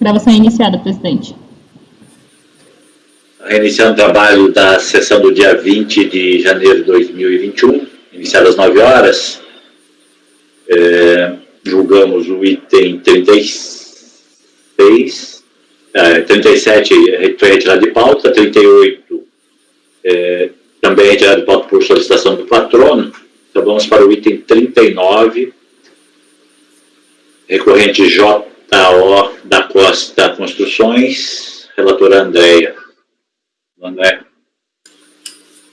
Gravação iniciada, presidente. Reiniciando o trabalho da sessão do dia 20 de janeiro de 2021, iniciada às 9 horas. Julgamos o item 37 foi retirado de pauta, 38 também retirado de pauta por solicitação do patrono. Então vamos para o item 39, recorrente JO da Costa Construções, relatora Andréia. André.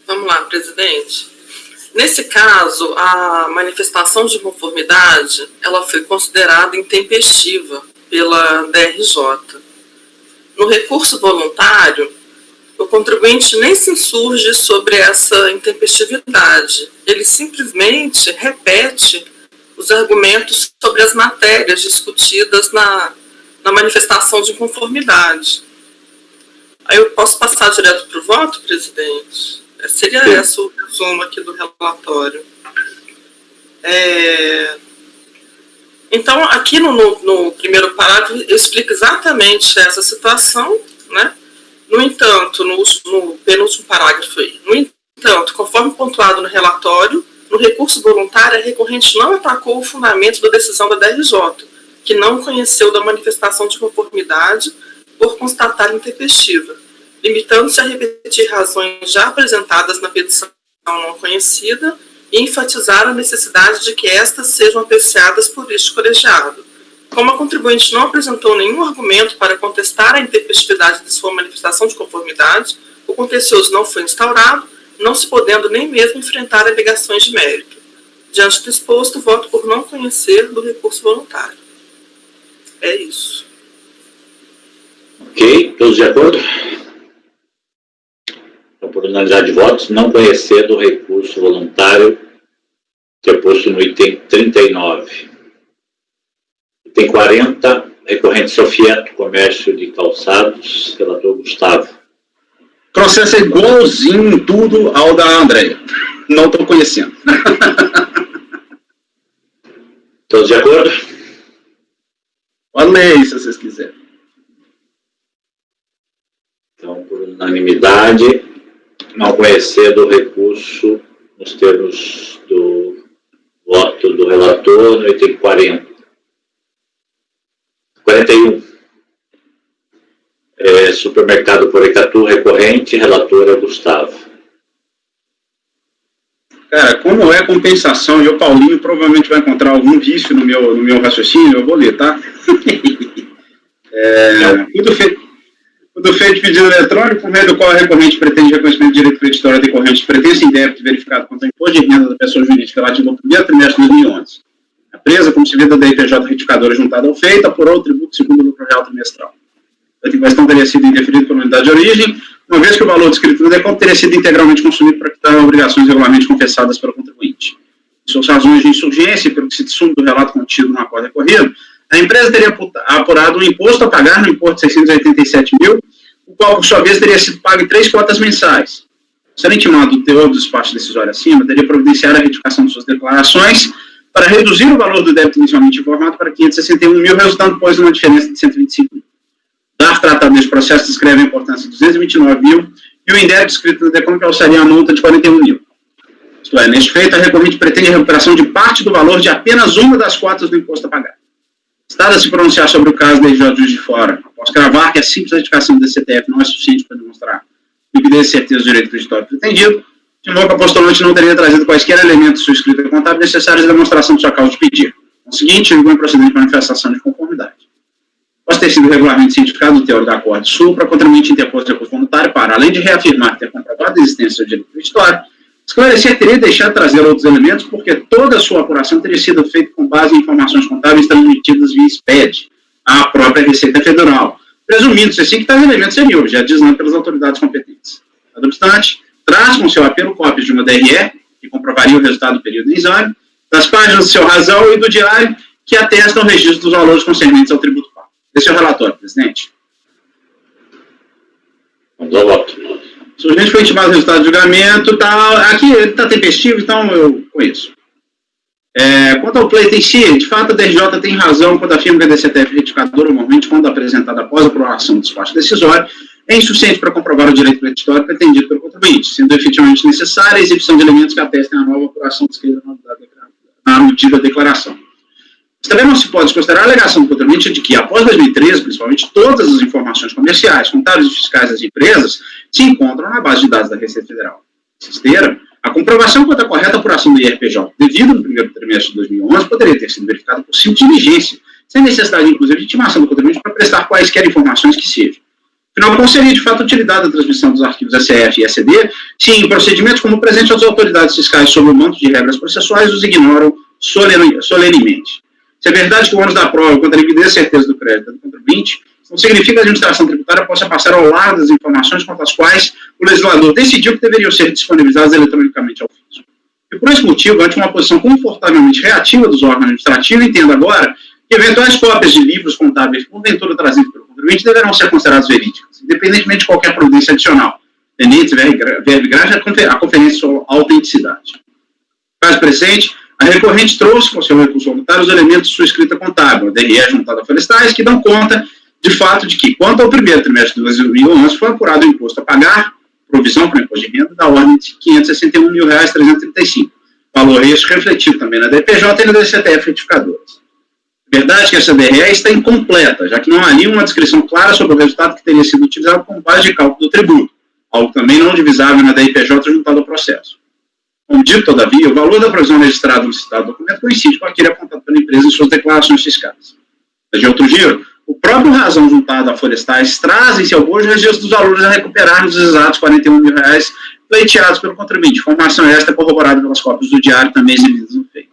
Vamos lá, presidente. Nesse caso, a manifestação de conformidade, ela foi considerada intempestiva pela DRJ. No recurso voluntário, o contribuinte nem se insurge sobre essa intempestividade. Ele simplesmente repete os argumentos sobre as matérias discutidas na manifestação de inconformidade. Aí eu posso passar direto para o voto, presidente? Seria esse o resumo aqui do relatório. Então, aqui no primeiro parágrafo, eu explico exatamente essa situação, né? No entanto, no penúltimo parágrafo aí, no entanto, conforme pontuado no relatório, no recurso voluntário, a recorrente não atacou o fundamento da decisão da DRJ, que não conheceu da manifestação de conformidade por constatar intempestiva, limitando-se a repetir razões já apresentadas na petição não conhecida e enfatizar a necessidade de que estas sejam apreciadas por este colegiado. Como a contribuinte não apresentou nenhum argumento para contestar a intempestividade de sua manifestação de conformidade, o contencioso não foi instaurado, não se podendo nem mesmo enfrentar alegações de mérito. Diante do exposto, voto por não conhecer do recurso voluntário. É isso. Ok, todos de acordo? Então, por unanimidade de votos, não conhecer do recurso voluntário que é posto no item 39. Item 40, recorrente Sofieto, comércio de calçados, relator Gustavo. O processo é igualzinho em tudo ao da Andréia. Não estou conhecendo. Todos de acordo? Pode ler aí, se vocês quiserem. Então, por unanimidade, não conhecer do recurso nos termos do voto do relator no item 40. 41. Supermercado Porecatu, recorrente, relatora Gustavo. Cara, como é compensação, e o Paulinho provavelmente vai encontrar algum vício no meu raciocínio, eu vou ler, tá? Tudo feito de pedido eletrônico, por meio do qual a recorrente pretende reconhecimento de direito creditório decorrente pretensa em débito verificado contra o imposto de renda da pessoa jurídica relativo ao primeiro trimestre de 2011. A presa, como se vê da IPJ retificadora juntada ao feito, apurou o tributo segundo o lucro real trimestral. A questão teria sido indeferido pela unidade de origem, uma vez que o valor descrito no decreto teria sido integralmente consumido para quitar obrigações regularmente confessadas pelo contribuinte. Em suas razões de insurgência, pelo que se dissume do relato contido no acordo recorrido, a empresa teria apurado um imposto a pagar no importe de 687 mil, o qual, por sua vez, teria sido pago em 3 cotas mensais. Sendo intimado o teor do despacho decisório acima, teria providenciado a retificação de suas declarações para reduzir o valor do débito inicialmente informado para 561 mil, resultando, pois, numa diferença de 125 mil. O DARF tratado neste processo descreve a importância de 229 mil e o indébito escrito no DECOM que alçaria a multa de 41 mil. Isto é, neste feito, a recorrente pretende a recuperação de parte do valor de apenas uma das cotas do imposto a pagar. Estado a se pronunciar sobre o caso da IJ Juiz de Fora, após cravar que a simples retificação do DCTF não é suficiente para demonstrar liquidez e certeza do direito creditório pretendido, de modo que a postulante não teria trazido quaisquer elementos de sua escrita contábil necessários à demonstração de sua causa de pedir. Conseguinte, chegou em procedimento de manifestação de conformidade. Após ter sido regularmente cientificado o teor da Corte Sul, para contribuinte interposto recurso voluntário para, além de reafirmar ter comprovado a existência do direito creditório, esclarecer teria deixado de trazer outros elementos, porque toda a sua apuração teria sido feita com base em informações contábeis transmitidas via SPED, à própria Receita Federal, presumindo-se assim que tais elementos seriam objeto de exame pelas autoridades competentes. Não obstante, traz com seu apelo cópias de uma DRE, que comprovaria o resultado do período de exame, das páginas do seu razão e do diário, que atestam o registro dos valores concernentes ao tributo pago. Esse é o relatório, presidente. Vamos ao voto. Se o gente foi intimado o resultado do julgamento, tá, aqui ele está tempestivo, então eu conheço. Quanto ao pleito em si, de fato, a DRJ tem razão quando afirma que a DCTF retificadora, normalmente, quando apresentada após a aprovação do despacho decisório, é insuficiente para comprovar o direito creditório pretendido pelo contribuinte, sendo efetivamente necessária a exibição de elementos que atestem a nova apuração descrita na medida da declaração. Mas também não se pode considerar a alegação do contribuinte de que, após 2013, principalmente, todas as informações comerciais, contábeis e fiscais das empresas se encontram na base de dados da Receita Federal. Esteira, a comprovação quanto à correta apuração do IRPJ devido no primeiro trimestre de 2011 poderia ter sido verificada por simples diligência, sem necessidade, inclusive, de intimação do contribuinte para prestar quaisquer informações que sejam. Afinal, qual seria, de fato, a utilidade da transmissão dos arquivos SCF e SCD se, em procedimentos como o presente, as autoridades fiscais, sob o manto de regras processuais, os ignoram solenemente? Se é verdade que o ônus da prova contra a liquidez e certeza do crédito do contribuinte, não significa que a administração tributária possa passar ao largo das informações quanto às quais o legislador decidiu que deveriam ser disponibilizadas eletronicamente ao fisco. E por esse motivo, ante uma posição confortavelmente reativa dos órgãos administrativos, entendo agora que eventuais cópias de livros contábeis porventura trazidos pelo contribuinte deverão ser consideradas verídicas, independentemente de qualquer providência adicional, pendente, verbo grave, a conferência sobre autenticidade. No caso presente, a recorrente trouxe com seu recurso voluntário os elementos de sua escrita contábil, a DRE juntada a florestais, que dão conta, de fato, de que, quanto ao primeiro trimestre de 2011, foi apurado o imposto a pagar, provisão para o imposto de renda, da ordem de R$ 561.335, valor este refletido também na DPJ e na DCTF retificadoras. Verdade que essa DRE está incompleta, já que não há ali uma descrição clara sobre o resultado que teria sido utilizado como base de cálculo do tributo, algo também não divisável na DIPJ juntado ao processo. Como dito, todavia, o valor da provisão registrada no citado documento coincide com aquele apontado pela empresa em suas declarações fiscais. De outro giro, o próprio razão juntado a florestais trazem-se ao bojo registro dos valores a recuperar nos exatos R$ 41.000 pleiteados pelo contribuinte, informação esta corroborada pelas cópias do diário também exibidas no feito.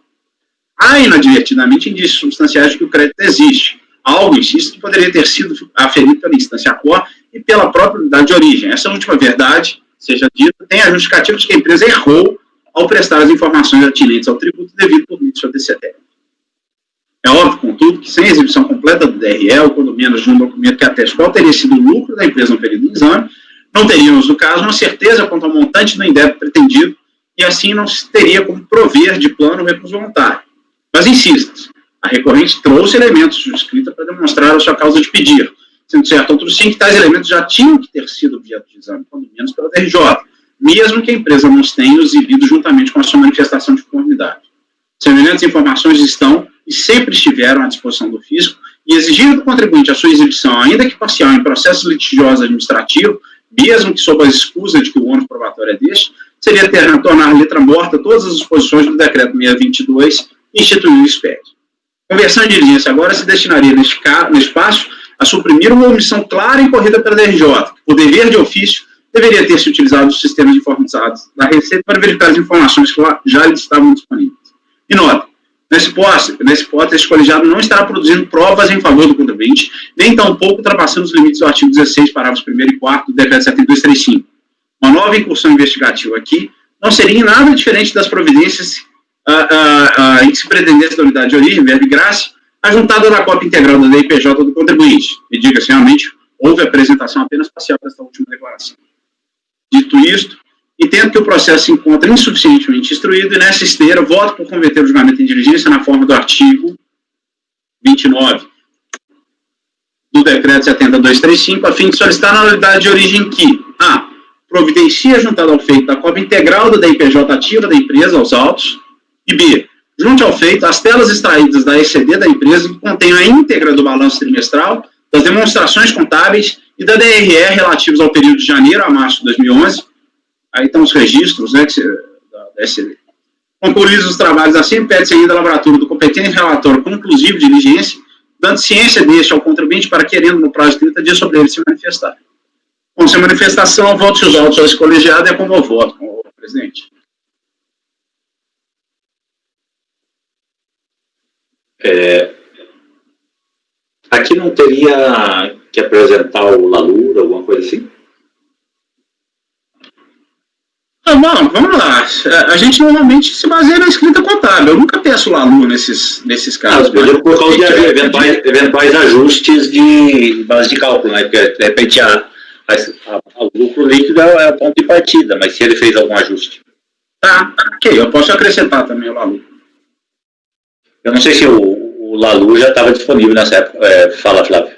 Há, inadvertidamente, indícios substanciais de que o crédito existe, algo, insisto, que poderia ter sido aferido pela instância core e pela própria unidade de origem. Essa última verdade, seja dita, tem a justificativa de que a empresa errou ao prestar as informações atinentes ao tributo devido por meio de sua DCTF. É óbvio, contudo, que sem a exibição completa do DRE, ou quando menos de um documento que ateste qual teria sido o lucro da empresa no período do exame, não teríamos, no caso, uma certeza quanto ao montante do indébito pretendido, e assim não se teria como prover de plano o recurso voluntário. Mas insisto, a recorrente trouxe elementos de escrita para demonstrar a sua causa de pedir, sendo certo outro sim que tais elementos já tinham que ter sido objeto de exame, quando menos pela DRJ, mesmo que a empresa não os tenha exibido juntamente com a sua manifestação de conformidade. Semelhantes informações estão e sempre estiveram à disposição do fisco, e exigir do contribuinte a sua exibição, ainda que parcial, em processo litigioso administrativo, mesmo que sob a escusa de que o ônus probatório é deste, seria tornar letra morta todas as disposições do decreto 622 e instituir o SPEC. Conversão de diligência agora se destinaria, neste passo, a suprimir uma omissão clara incorrida pela DRJ, que, por dever de ofício, deveria ter se utilizado os sistemas informatizados da Receita para verificar as informações que já estavam disponíveis. E nota, nessa hipótese, esse colegiado não estará produzindo provas em favor do contribuinte, nem tampouco ultrapassando os limites do artigo 16, parágrafos 1º e 4º do decreto 7235. Uma nova incursão investigativa aqui não seria em nada diferente das providências em que se pretendesse da unidade de origem, verbo graça, a juntada da cópia integral da DIPJ do contribuinte. E diga-se, realmente, houve apresentação apenas parcial desta última declaração. Dito isto, entendo que o processo se encontra insuficientemente instruído e, nessa esteira, voto por converter o julgamento em diligência na forma do artigo 29 do decreto 70235, a fim de solicitar na unidade de origem que a. providencia juntada ao feito da cópia integral da DIPJ ativa da empresa aos autos, e b. junte ao feito as telas extraídas da ECD da empresa que contenham a íntegra do balanço trimestral, das demonstrações contábeis e da DRE relativos ao período de janeiro a março de 2011. Aí estão os registros, né, da ECD. Concluídos os trabalhos assim, pede-se ainda a lavratura do competente relatório conclusivo de diligência, dando ciência deste ao contribuinte para, querendo no prazo de 30 dias sobre ele se manifestar. Com sua manifestação, voto-se os autos a esse colegiado e é como eu voto, com o presidente. Aqui não teria que apresentar o LALUR, alguma coisa assim? Bom, vamos lá. A gente normalmente se baseia na escrita contábil. Eu nunca peço LALUR nesses casos. Por causa de eventuais ajustes de base de cálculo, né? Porque, de repente, o lucro líquido é o ponto de partida, mas se ele fez algum ajuste. Tá, ok. Eu posso acrescentar também o LALUR. Eu não sei se o Lalu já estava disponível nessa época. Fala, Flávio.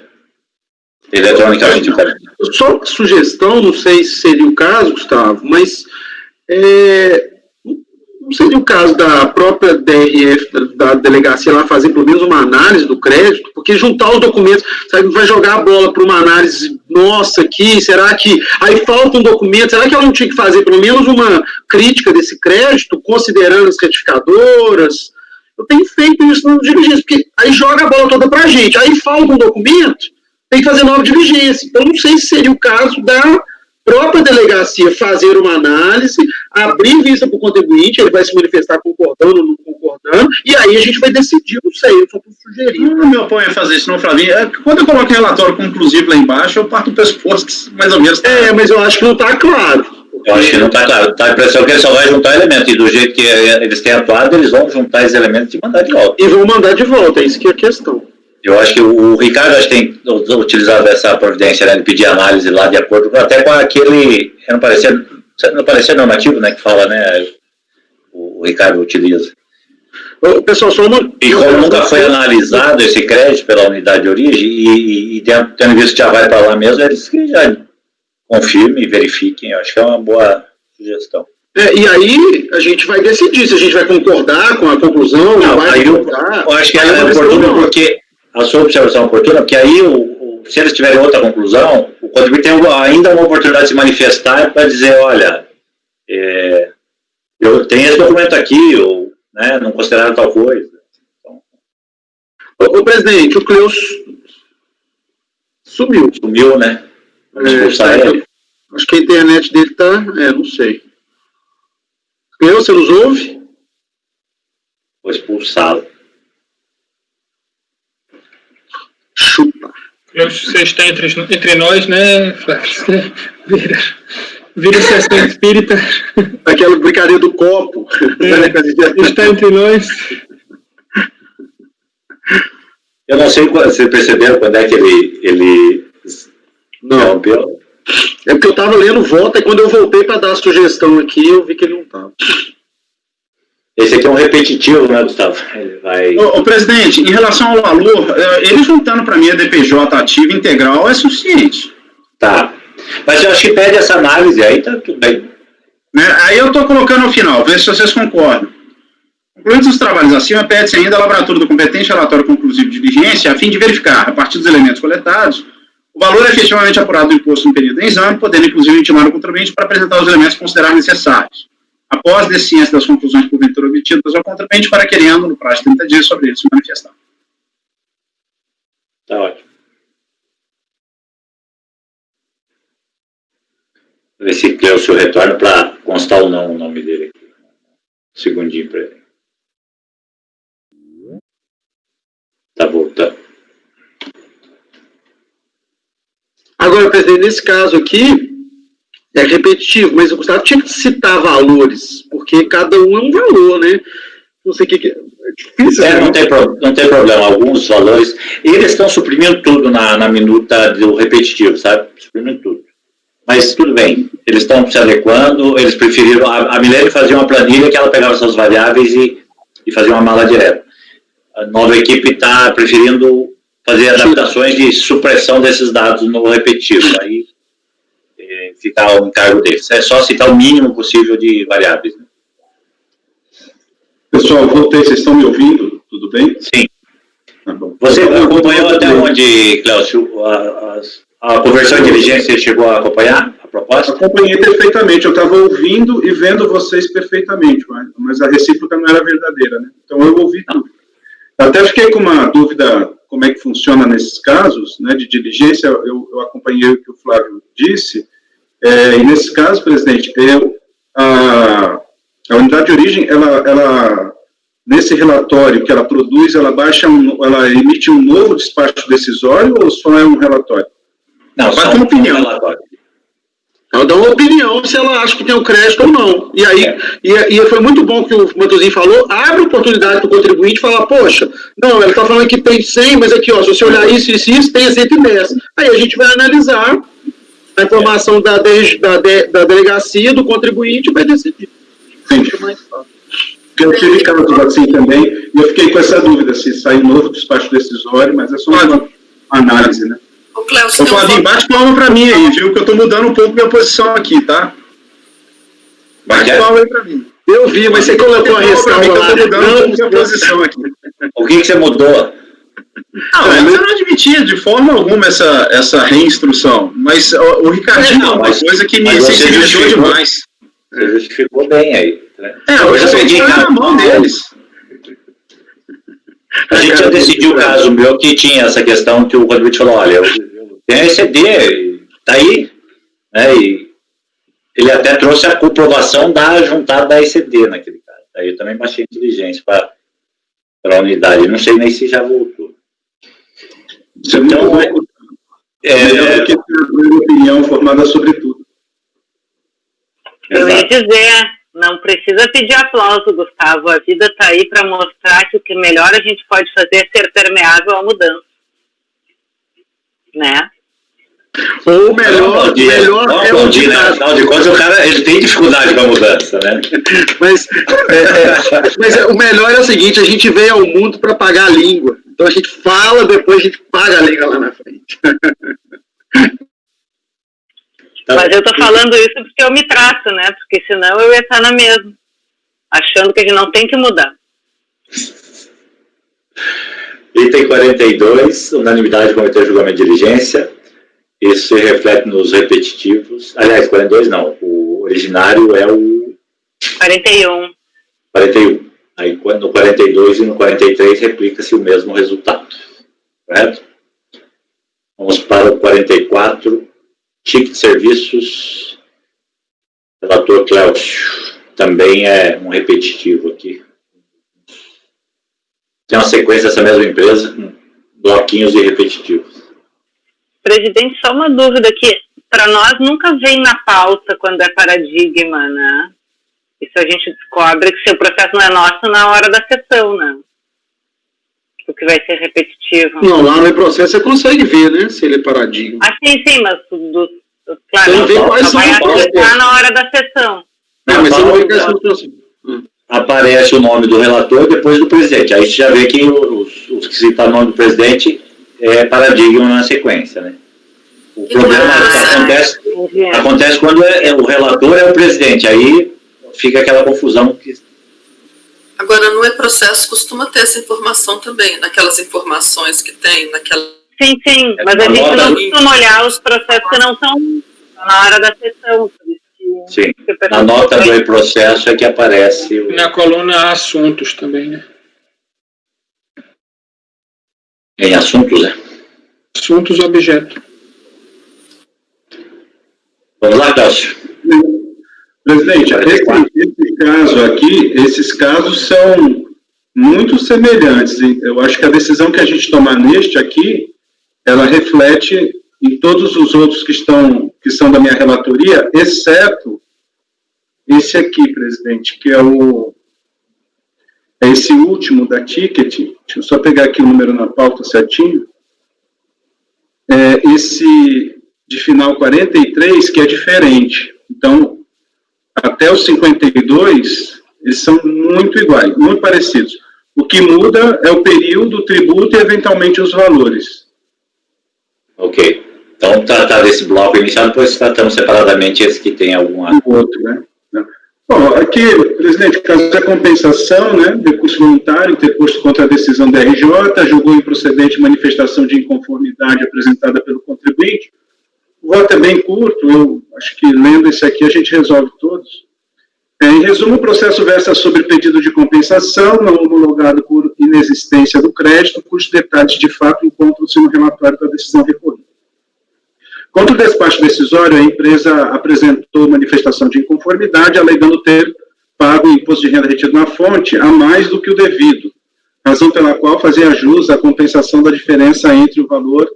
Eletronicamente. Só sugestão, não sei se seria o caso, Gustavo, mas não seria o caso da própria DRF, da delegacia lá, fazer pelo menos uma análise do crédito, porque juntar os documentos, sabe, vai jogar a bola para uma análise nossa aqui, será que aí falta um documento, será que ela não tinha que fazer pelo menos uma crítica desse crédito, considerando as retificadoras? Eu tenho feito isso no diligência, porque aí joga a bola toda para a gente, aí falta um documento, tem que fazer nova diligência. Eu não sei se seria o caso da própria delegacia fazer uma análise, abrir vista para o contribuinte, ele vai se manifestar concordando ou não concordando, e aí a gente vai decidir, não sei, eu só estou sugerindo. Não me oponho a fazer isso, não, Flavinho. Quando eu coloco relatório conclusivo lá embaixo, eu parto do pressuposto que mais ou menos... mas eu acho que não está claro. Eu acho que não está claro. Está a impressão que ele só vai juntar elementos, e do jeito que eles têm atuado, eles vão juntar esses elementos e mandar de volta. E vão mandar de volta, é isso que é a questão. Eu acho que o Ricardo tem utilizado essa providência, né, de pedir análise lá de acordo até com aquele, não parecia normativo, né, que fala, né, o Ricardo utiliza. O pessoal só e como nunca foi analisado esse crédito pela unidade de origem e tendo visto que já vai para lá mesmo, eles que já confirmem e verifiquem. Eu acho que é uma boa sugestão. E aí a gente vai decidir se a gente vai concordar com a conclusão, não vai concordar. Eu acho que é oportuno porque a sua observação é oportuna, porque aí, se eles tiverem outra conclusão, o contribuinte tem ainda uma oportunidade de se manifestar para dizer, olha, eu tenho esse documento aqui, ou né, não consideraram tal coisa. Então, ô, presidente, o Cleus sumiu. Sumiu, né? Vamos expulsar ele. Acho que a internet dele está, não sei. Cleus, você nos ouve? Vou expulsá-lo. Chupa. Você está entre nós, né, Flávio? Vira sessão espírita. Aquela brincadeira do copo. Está entre nós. Eu não sei se vocês perceberam quando é que ele não. É porque eu estava lendo volta e quando eu voltei para dar a sugestão aqui, eu vi que ele não estava. Esse aqui é um repetitivo, né, Gustavo? Ele vai... Ô, presidente, em relação ao valor, ele juntando para mim a DPJ ativa integral é suficiente. Tá. Mas eu acho que pede essa análise, aí tá tudo bem. Né? Aí eu estou colocando no final, ver se vocês concordam. Concluídos os trabalhos acima, pede-se ainda a lavratura do competente relatório conclusivo de diligência, a fim de verificar, a partir dos elementos coletados, o valor efetivamente apurado do imposto no período de exame, podendo inclusive intimar o contribuinte para apresentar os elementos considerados necessários. Após desciência das conclusões porventura obtidas ao contribuinte, para querendo, no prazo de 30 dias, sobre ele se manifestar. Tá ótimo. Vou ver se o seu retorno para constar ou não o nome dele aqui. Segundinho para ele. Tá voltando. Agora, presidente, nesse caso aqui, é repetitivo, mas o Gustavo tinha que citar valores, porque cada um é um valor, né? Não sei o que é difícil. Não tem problema, alguns valores. Eles estão suprimindo tudo na minuta do repetitivo, sabe? Suprimindo tudo. Mas tudo bem, eles estão se adequando, eles preferiram. A Milene fazia uma planilha que ela pegava suas variáveis e fazia uma mala direta. A nova equipe está preferindo fazer adaptações de supressão desses dados no repetitivo. Aí ficar ao encargo deles. É só citar o mínimo possível de variáveis. Né? Pessoal, voltei, vocês estão me ouvindo? Tudo bem? Sim. Você acompanhou até onde, Clécio, a conversão de diligência chegou a acompanhar a proposta? Acompanhei perfeitamente, eu estava ouvindo e vendo vocês perfeitamente, mas a recíproca não era verdadeira, né? Então eu ouvi tudo. Até fiquei com uma dúvida como é que funciona nesses casos, né, de diligência, eu acompanhei o que o Flávio disse, e nesse caso, presidente, a unidade de origem, ela nesse relatório que ela produz, ela emite um novo despacho decisório ou só é um relatório? Não, só uma opinião. Ela dá uma opinião se ela acha que tem o crédito ou não. E aí, e foi muito bom que o Matosinho falou, abre oportunidade para o contribuinte falar, poxa, não, ela está falando que tem 100, mas aqui, ó, se você olhar isso, tem a 110. Aí a gente vai analisar a informação da delegacia, do contribuinte, e vai decidir. Sim. É mais fácil. Porque eu tive casos assim também, e eu fiquei com essa dúvida se saiu novo despacho decisório, mas é só uma análise, né? Ô, Cléo, Ô, Claudinho, bate palma pra mim aí, viu? Que eu tô mudando um pouco minha posição aqui, tá? Bate palma aí pra mim. Eu vi, mas você colocou a ressalva lá. Eu tô mudando um pouco minha posição aqui. O que você mudou? Não, eu não admitia de forma alguma essa reinstrução, mas o Ricardinho é uma coisa que me sensibilizou demais. Você justificou bem aí. Né? Eu já peguei na mão deles. A gente já decidiu o caso meu que tinha essa questão que o Rodrigo falou, olha, eu tenho a ECD, tá aí, né, e ele até trouxe a comprovação da juntada da ECD naquele caso. Aí eu também baixei inteligência para a unidade, não sei nem se já voltou. Então, melhor que ter uma opinião formada sobre tudo. Eu ia dizer, não precisa pedir aplauso, Gustavo. A vida está aí para mostrar que o que melhor a gente pode fazer é ser permeável à mudança. Né? Ou melhor é o dia, né? Afinal de contas, o cara ele tem dificuldade com a mudança, né? Mas o melhor é o seguinte, a gente veio ao mundo para pagar a língua. Então a gente fala, depois a gente paga a língua lá na frente. Mas eu estou falando isso porque eu me trato, né? Porque senão eu ia estar na mesma, achando que a gente não tem que mudar. Item 42, unanimidade do Comitê de Julgamento de Diligência. Isso se reflete nos repetitivos. Aliás, 42 não, o originário é o... 41. 41. Aí no 42 e no 43 replica-se o mesmo resultado. Correto? Vamos para o 44. Ticket de serviços, relator Cléucio, também é um repetitivo aqui. Tem uma sequência dessa mesma empresa, com bloquinhos de repetitivos. Presidente, só uma dúvida aqui. Para nós nunca vem na pauta quando é paradigma, né? Isso a gente descobre que se o processo não é nosso na hora da sessão, né? O que vai ser repetitivo. Não, lá no processo você consegue ver, né? Se ele é paradigma. Ah, sim, mas claro, Você não vê quais são vai as pautas. ajustar na hora da sessão. Não, mas você não vê quais são as pautas. Aparece o nome do relator depois do presidente. Aí você já vê que os que citam o nome do presidente é paradigma na sequência, né? O problema acontece quando o relator é o presidente. Aí fica aquela confusão que... Agora, no processo costuma ter essa informação também, naquelas informações que tem, naquela... Sim, mas a gente não costuma olhar os processos que não são na hora da sessão. Sim, na nota do e-processo é que aparece... Na coluna assuntos também, né? Em assuntos, né? Assuntos e objeto. Vamos lá, Cláudio. Presidente, esse caso aqui, esses casos são muito semelhantes. Eu acho que a decisão que a gente tomar neste aqui, ela reflete em todos os outros que são da minha relatoria, exceto esse aqui, presidente, que é esse último da ticket. Deixa eu só pegar aqui o número na pauta certinho. Esse de final 43, que é diferente. Então, até os 52, eles são muito iguais, muito parecidos. O que muda é o período, o tributo e, eventualmente, os valores. Ok. Então, tratar desse bloco inicial, depois tratamos separadamente esse que tem alguma... O outro, né? Bom, aqui, presidente, caso da compensação, né, recurso voluntário, interposto contra a decisão da RJ, julgou improcedente manifestação de inconformidade apresentada pelo contribuinte. O voto é bem curto, eu acho que lendo esse aqui a gente resolve todos. Em resumo, o processo versa sobre pedido de compensação não homologado por inexistência do crédito, cujos detalhes de fato encontram-se no relatório da decisão recorrida. Quanto ao despacho decisório, a empresa apresentou manifestação de inconformidade, alegando ter pago o imposto de renda retido na fonte a mais do que o devido, razão pela qual fazia jus à compensação da diferença entre o valor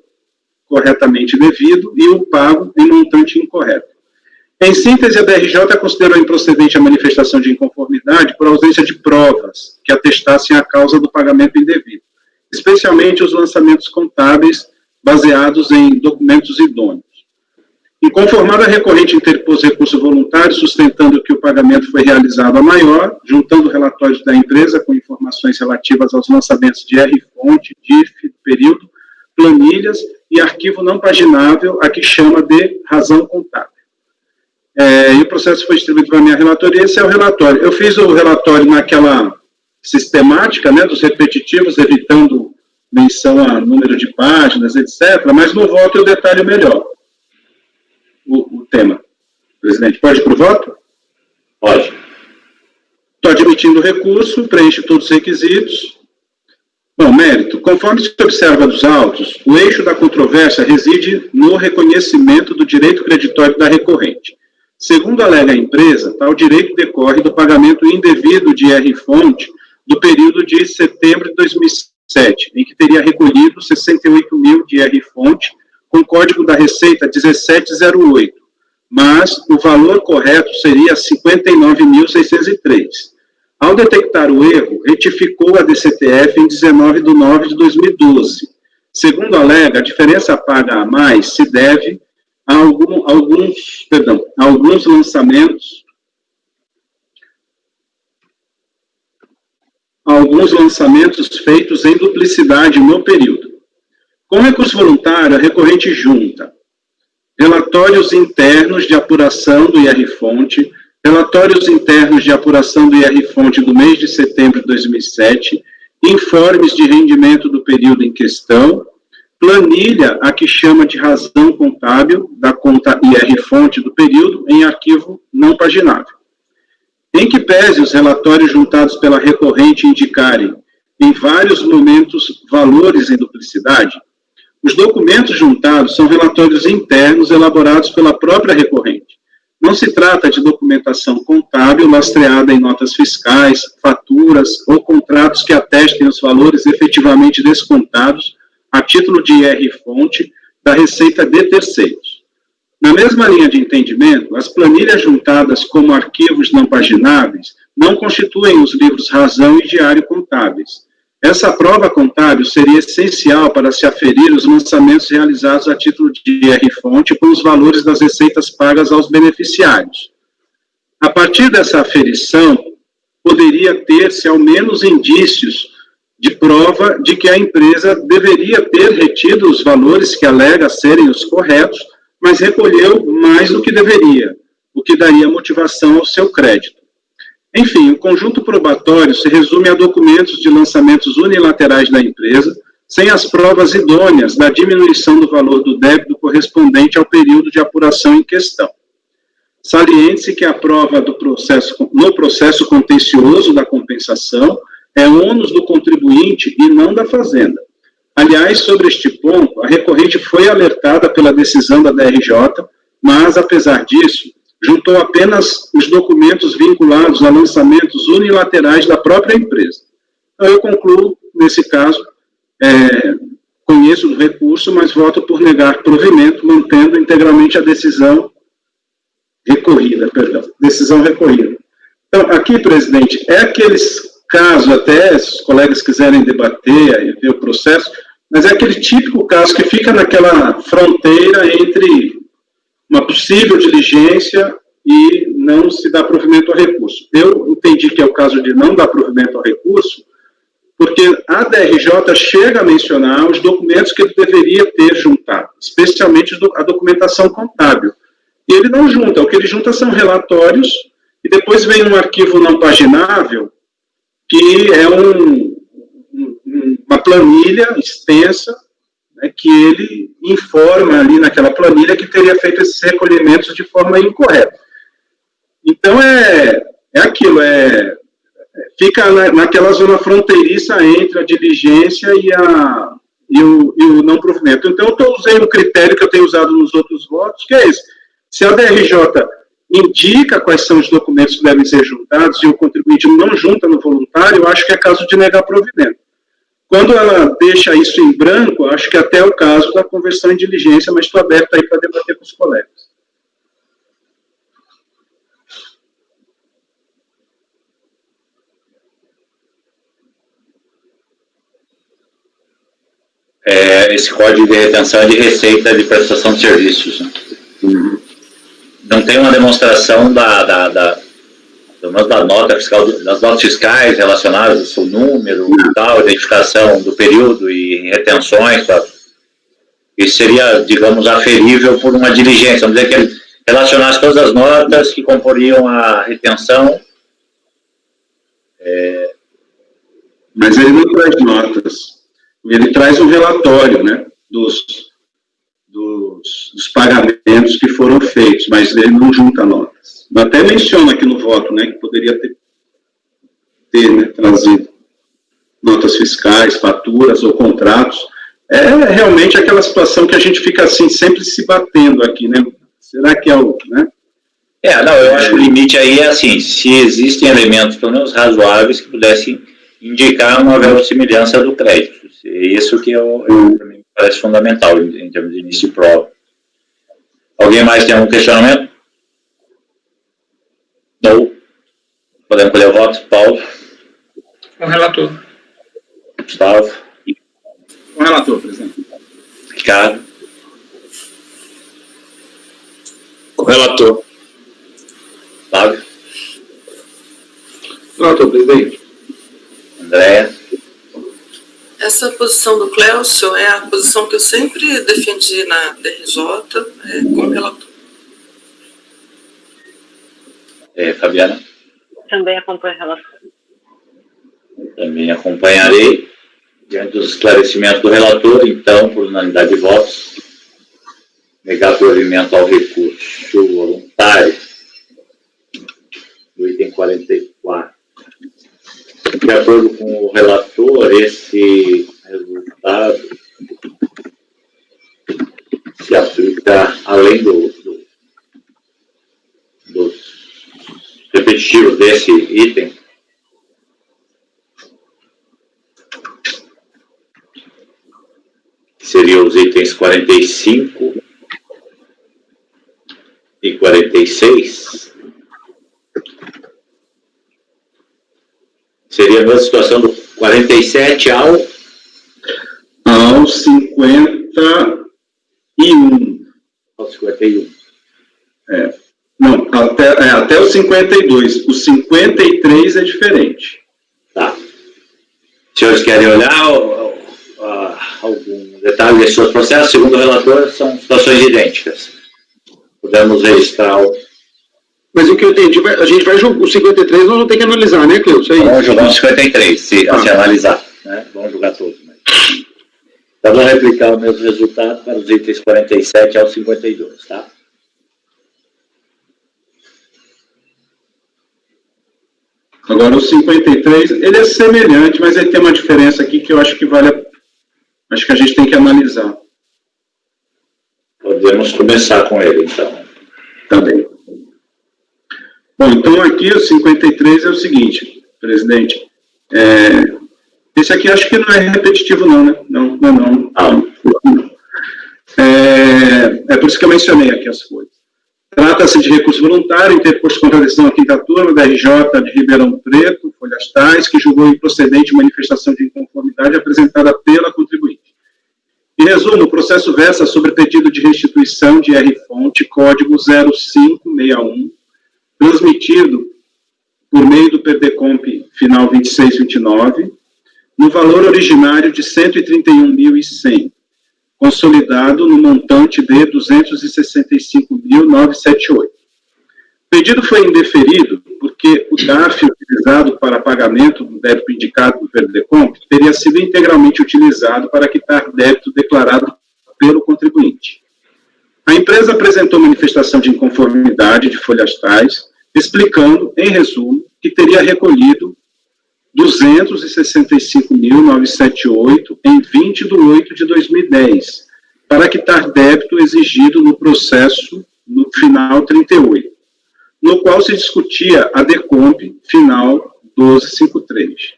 corretamente devido e o pago em montante incorreto. Em síntese, a DRJ considerou improcedente a manifestação de inconformidade por ausência de provas que atestassem a causa do pagamento indevido, especialmente os lançamentos contábeis baseados em documentos idôneos. Inconformada, a recorrente interpôs recurso voluntário, sustentando que o pagamento foi realizado a maior, juntando relatórios da empresa com informações relativas aos lançamentos de R-fonte, DIF, período, planilhas e arquivo não paginável, a que chama de razão contábil. E o processo foi distribuído para a minha relatoria. Esse é o relatório. Eu fiz o relatório naquela sistemática, né, dos repetitivos, evitando menção a número de páginas, etc., mas no voto eu detalho melhor o tema. Presidente, pode ir para o voto? Pode. Estou admitindo o recurso, preenche todos os requisitos. Bom, mérito. Conforme se observa dos autos, o eixo da controvérsia reside no reconhecimento do direito creditório da recorrente. Segundo alega a empresa, tal direito decorre do pagamento indevido de R-fonte do período de setembro de 2007, em que teria recolhido 68 mil de R-fonte com código da Receita 1708, mas o valor correto seria 59.603. Ao detectar o erro, retificou a DCTF em 19 de 9 de 2012. Segundo alega, a diferença paga a mais se deve a alguns lançamentos feitos em duplicidade no período. Com recurso voluntário, a recorrente junta relatórios internos de apuração do IR-fonte, relatórios internos de apuração do IR-fonte do mês de setembro de 2007, informes de rendimento do período em questão, planilha, a que chama de razão contábil, da conta IR-fonte do período, em arquivo não paginável. Em que pese os relatórios juntados pela recorrente indicarem, em vários momentos, valores em duplicidade, os documentos juntados são relatórios internos elaborados pela própria recorrente. Não se trata de documentação contábil lastreada em notas fiscais, faturas ou contratos que atestem os valores efetivamente descontados a título de IR-fonte da receita de terceiros. Na mesma linha de entendimento, as planilhas juntadas como arquivos não pagináveis não constituem os livros razão e diário contábeis. Essa prova contábil seria essencial para se aferir os lançamentos realizados a título de IR-fonte com os valores das receitas pagas aos beneficiários. A partir dessa aferição, poderia ter-se ao menos indícios de prova de que a empresa deveria ter retido os valores que alega serem os corretos, mas recolheu mais do que deveria, o que daria motivação ao seu crédito. Enfim, o conjunto probatório se resume a documentos de lançamentos unilaterais da empresa, sem as provas idôneas da diminuição do valor do débito correspondente ao período de apuração em questão. Saliente-se que a prova no processo contencioso da compensação é ônus do contribuinte e não da Fazenda. Aliás, sobre este ponto, a recorrente foi alertada pela decisão da DRJ, mas, apesar disso, juntou apenas os documentos vinculados a lançamentos unilaterais da própria empresa. Então, eu concluo, nesse caso, conheço o recurso, mas voto por negar provimento, mantendo integralmente a decisão recorrida. Então, aqui, presidente, é aqueles casos, até se os colegas quiserem debater e ver o processo, mas é aquele típico caso que fica naquela fronteira entre uma possível diligência e não se dá provimento ao recurso. Eu entendi que é o caso de não dar provimento ao recurso, porque a DRJ chega a mencionar os documentos que ele deveria ter juntado, especialmente a documentação contábil. E ele não junta, o que ele junta são relatórios, e depois vem um arquivo não paginável, que é uma planilha extensa, né, que ele informa ali naquela planilha que teria feito esses recolhimentos de forma incorreta. Então, é aquilo, fica naquela zona fronteiriça entre a diligência e o não provimento. Então, eu usei um critério que eu tenho usado nos outros votos, que é esse. Se a DRJ indica quais são os documentos que devem ser juntados e o contribuinte não junta no voluntário, eu acho que é caso de negar provimento. Quando ela deixa isso em branco, acho que até é o caso da conversão em diligência, mas estou aberto aí para debater com os colegas. Esse código de retenção é de receita de prestação de serviços, né? Não tem uma demonstração da nota fiscal, das notas fiscais relacionadas ao seu número e tal, identificação do período e retenções, sabe? Isso seria, digamos, aferível por uma diligência. Vamos dizer que ele relacionasse todas as notas que comporiam a retenção. Mas ele não traz notas. Ele traz um relatório, né, dos pagamentos que foram feitos, mas ele não junta notas. Até menciona aqui no voto, né, que poderia ter né, trazido notas fiscais, faturas ou contratos. É realmente aquela situação que a gente fica assim, sempre se batendo aqui, né? Será que é o, né? Não, eu acho que o limite aí é assim, se existem elementos, pelo menos razoáveis, que pudessem indicar uma verossimilhança do crédito. É isso que para mim parece fundamental em termos de início de prova. Alguém mais tem algum questionamento? Não. Podemos colher o voto? Paulo? Com o relator. Gustavo? Com o relator, presidente. Ricardo? O relator. Flávio? Relator, presidente. Andréa? Essa posição do Cléucio é a posição que eu sempre defendi na DRJ, como relator. Fabiana? Também acompanho a relação. Também acompanharei. Diante dos esclarecimentos do relator, então, por unanimidade de votos, negar provimento ao recurso voluntário do item 44. De acordo com o relator, esse resultado se aplica além dos repetitivos desse item. Seriam os itens 45 e 46. Seria a mesma situação do 47 ao 51. Ao 51. Não, até o 52. O 53 é diferente. Tá. Os senhores querem olhar algum detalhe desses seus processos? Segundo o relator, são situações idênticas. Podemos registrar o... Mas o que eu entendi, a gente vai julgar o 53, nós vamos ter que analisar, né, Cleusa? Vamos julgar o 53, se analisar. Né? Vamos julgar todos. Mas... Então, vamos replicar o mesmo resultado para os itens 47 ao 52, tá? Agora, o 53, ele é semelhante, mas ele tem uma diferença aqui que eu acho que acho que a gente tem que analisar. Podemos começar com ele, então. Tá bem. Bom, então aqui o 53 é o seguinte, presidente. Esse aqui acho que não é repetitivo não, né? Não. É por isso que eu mencionei aqui as coisas. Trata-se de recurso voluntário, interposto contra a decisão da quinta turma da RJ de Ribeirão Preto, Folhas Tais, que julgou improcedente manifestação de inconformidade apresentada pela contribuinte. Em resumo, o processo versa sobre pedido de restituição de R-fonte, código 0561, transmitido por meio do PDComp final 2629, no valor originário de R$ 131.100, consolidado no montante de R$ 265.978. O pedido foi indeferido porque o DARF utilizado para pagamento do débito indicado no PDComp teria sido integralmente utilizado para quitar débito declarado pelo contribuinte. A empresa apresentou manifestação de inconformidade de folhas tais, explicando, em resumo, que teria recolhido R$ 265.978 em 20 de 8 de 2010, para quitar débito exigido no processo no final 38, no qual se discutia a DECOMP final 1253.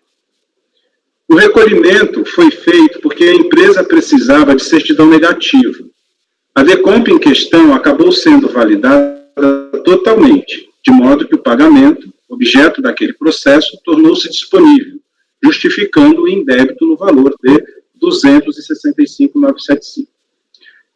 O recolhimento foi feito porque a empresa precisava de certidão negativa. A DECOMP em questão acabou sendo validada totalmente, de modo que o pagamento, objeto daquele processo, tornou-se disponível, justificando o indébito no valor de R$ 265.975.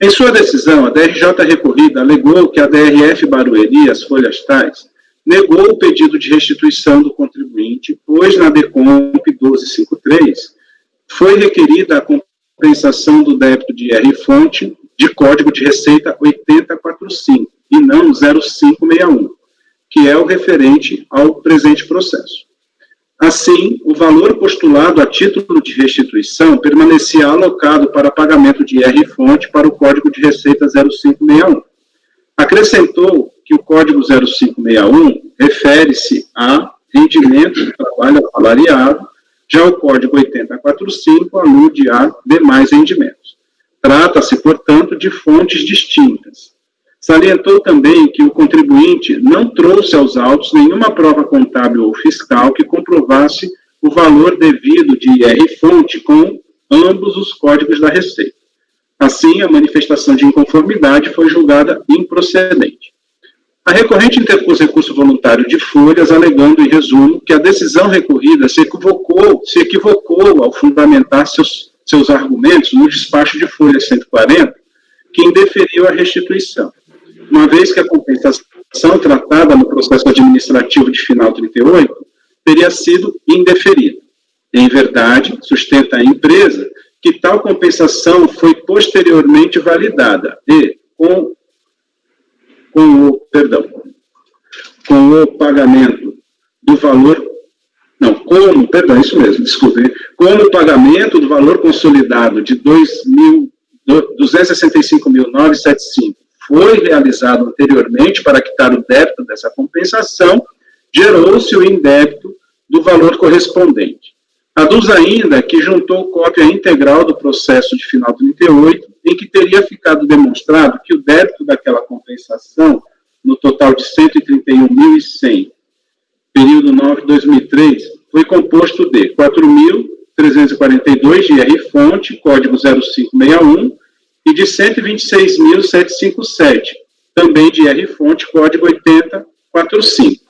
Em sua decisão, a DRJ recorrida alegou que a DRF Barueri, as folhas tais, negou o pedido de restituição do contribuinte, pois na DECOMP 1253 foi requerida a compensação do débito de IR-fonte de Código de Receita 8045 e não 0561, que é o referente ao presente processo. Assim, o valor postulado a título de restituição permanecia alocado para pagamento de IR-fonte para o Código de Receita 0561. Acrescentou que o Código 0561 refere-se a rendimento do trabalho assalariado, já o Código 8045 alude a demais rendimentos. Trata-se, portanto, de fontes distintas. Salientou também que o contribuinte não trouxe aos autos nenhuma prova contábil ou fiscal que comprovasse o valor devido de IR-fonte com ambos os códigos da Receita. Assim, a manifestação de inconformidade foi julgada improcedente. A recorrente interpôs recurso voluntário de folhas, alegando, em resumo, que a decisão recorrida se equivocou ao fundamentar seus argumentos no despacho de folha 140, que indeferiu a restituição, uma vez que a compensação tratada no processo administrativo de final 38 teria sido indeferida. Em verdade, sustenta a empresa que tal compensação foi posteriormente validada e, com o pagamento do valor, como o pagamento do valor consolidado de 265.975 foi realizado anteriormente para quitar o débito dessa compensação, gerou-se o indébito do valor correspondente. Aduz ainda que juntou cópia integral do processo de final 38, em que teria ficado demonstrado que o débito daquela compensação, no total de 131.100, período 9-2003, foi composto de 4.342 de IR-fonte, código 0561, e de 126.757, também de IR-fonte, código 8045.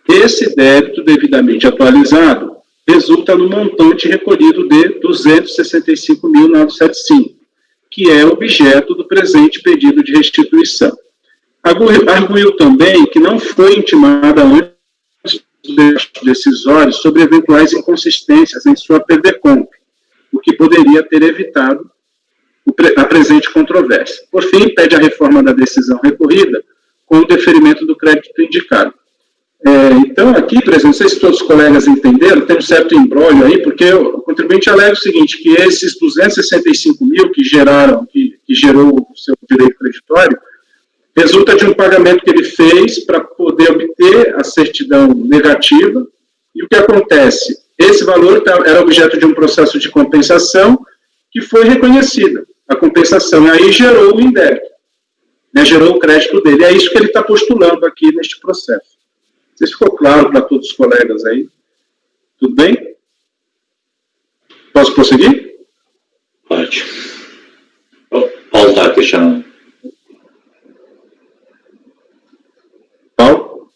Esse débito devidamente atualizado resulta no montante recolhido de 265.975, que é objeto do presente pedido de restituição. Arguiu também que não foi intimada antes dos decisórios sobre eventuais inconsistências em sua PDCOMP, o que poderia ter evitado a presente controvérsia. Por fim, pede a reforma da decisão recorrida com o deferimento do crédito indicado. Então, aqui, presidente, não sei se todos os colegas entenderam, tem um certo embrólio aí, porque o contribuinte alega o seguinte, que esses 265 mil que gerou o seu direito creditório, resulta de um pagamento que ele fez para poder obter a certidão negativa, e o que acontece? Esse valor era objeto de um processo de compensação que foi reconhecida, a compensação, e aí gerou o indébito, né, gerou o crédito dele. É isso que ele está postulando aqui neste processo. Não sei se ficou claro para todos os colegas aí. Tudo bem? Posso prosseguir? Pode. Paulo está questionando. Paulo?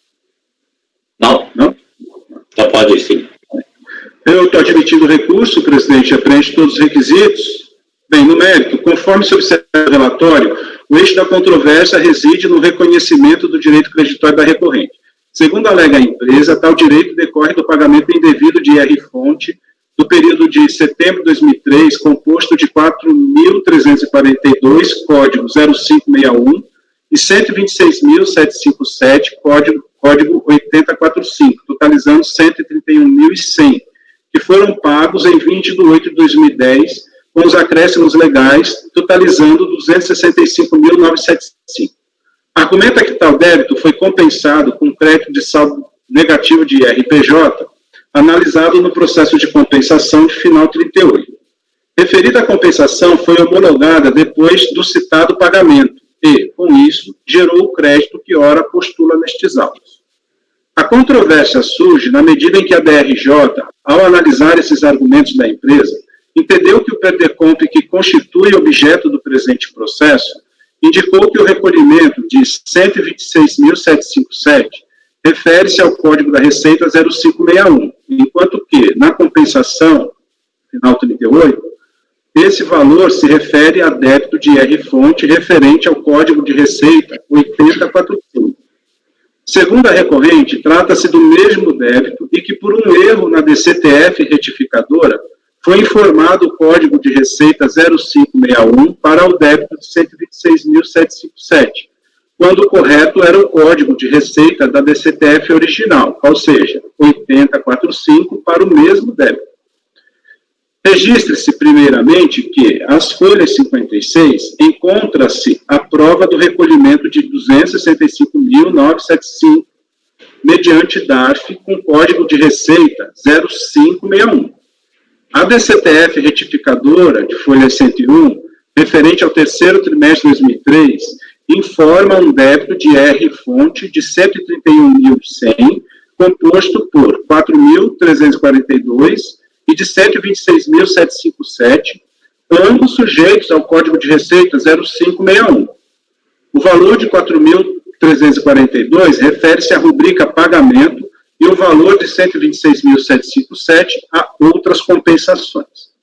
Não? Não? Então pode sim. Eu estou admitindo o recurso, presidente, preenche todos os requisitos. Bem, no mérito, conforme se observa no relatório, o eixo da controvérsia reside no reconhecimento do direito creditório da recorrente. Segundo alega a empresa, tal direito decorre do pagamento indevido de IR-fonte do período de setembro de 2003, composto de 4.342, código 0561, e 126.757, código 8045, totalizando 131.100, que foram pagos em 20 de 8 de 2010, com os acréscimos legais, totalizando 265.975. Argumenta que tal débito foi compensado com crédito de saldo negativo de IRPJ, analisado no processo de compensação de final 38. Referida compensação foi homologada depois do citado pagamento e, com isso, gerou o crédito que ora postula nestes autos. A controvérsia surge na medida em que a DRJ, ao analisar esses argumentos da empresa, entendeu que o PDCOMP que constitui objeto do presente processo indicou que o recolhimento de 126.757 refere-se ao Código da Receita 0561, enquanto que, na compensação, final 38, esse valor se refere a débito de IR-fonte referente ao Código de Receita 8045. Segundo a recorrente, trata-se do mesmo débito e que, por um erro na DCTF retificadora, foi informado o Código de Receita 0561 para o débito de 126.757, quando o correto era o Código de Receita da DCTF original, ou seja, 8045 para o mesmo débito. Registre-se, primeiramente, que as folhas 56 encontra-se a prova do recolhimento de 265.975, mediante DARF com código de receita 0561. A DCTF retificadora de folha 101, referente ao terceiro trimestre de 2003, informa um débito de IR-fonte de 131.100, composto por 4.342 e de 126.757, ambos sujeitos ao Código de Receita 0561. O valor de 4.342 refere-se à rubrica pagamento e o valor de 126.757 a outras compensações.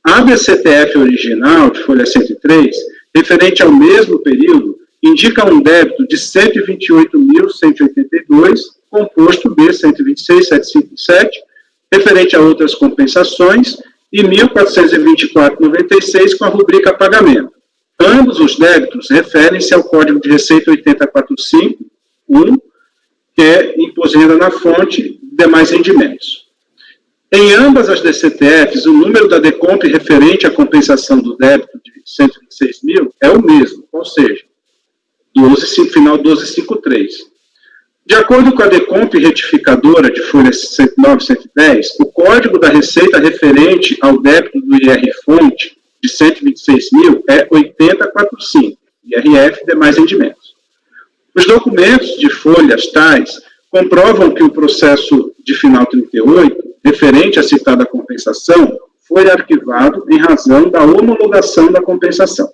A DCTF original, de folha 103, referente ao mesmo período, indica um débito de 128.182, composto de 126.757, referente a outras compensações, e 1.424,96 com a rubrica pagamento. Ambos os débitos referem-se ao Código de Receita 8045, que é imposto de renda na fonte e demais rendimentos. Em ambas as DCTFs, o número da DECOMP referente à compensação do débito de 126 mil é o mesmo, ou seja, final 1253. De acordo com a DECOMP retificadora de folha 109 e 110, o Código da Receita referente ao débito do IR-fonte de 126 mil é 8045, IRF e demais rendimentos. Os documentos de folhas tais comprovam que o processo de final 38, referente à citada compensação, foi arquivado em razão da homologação da compensação.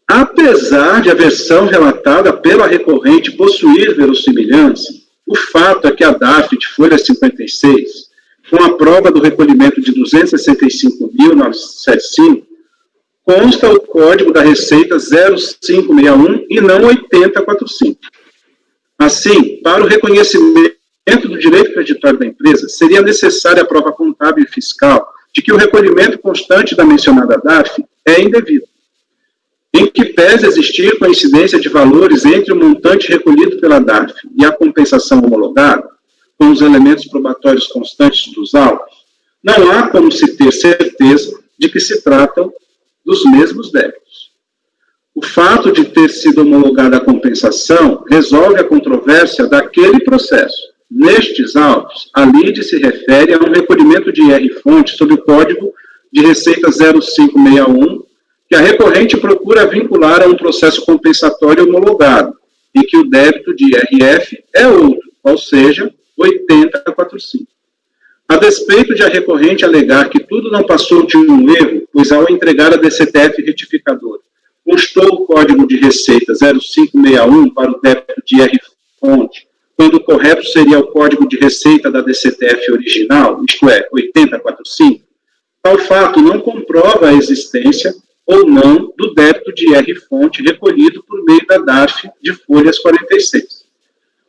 Apesar de a versão relatada pela recorrente possuir verossimilhança, o fato é que a DARF de folha 56, com a prova do recolhimento de 265.975, consta o Código da Receita 0561 e não 8045. Assim, para o reconhecimento do direito creditório da empresa, seria necessária a prova contábil e fiscal de que o recolhimento constante da mencionada DARF é indevido, em que pese existir coincidência de valores entre o montante recolhido pela DARF e a compensação homologada, com os elementos probatórios constantes dos autos, não há como se ter certeza de que se tratam dos mesmos débitos. O fato de ter sido homologada a compensação resolve a controvérsia daquele processo. Nestes autos, a lide se refere a um recolhimento de IR-fonte sob o Código de Receita 0561, que a recorrente procura vincular a um processo compensatório homologado, em que o débito de IRF é outro, ou seja, 8045. A despeito de a recorrente alegar que tudo não passou de um erro, pois ao entregar a DCTF retificadora, constou o Código de Receita 0561 para o débito de IR-fonte, quando o correto seria o Código de Receita da DCTF original, isto é, 8045, tal fato não comprova a existência ou não do débito de IR-fonte recolhido por meio da DARF de folhas 46.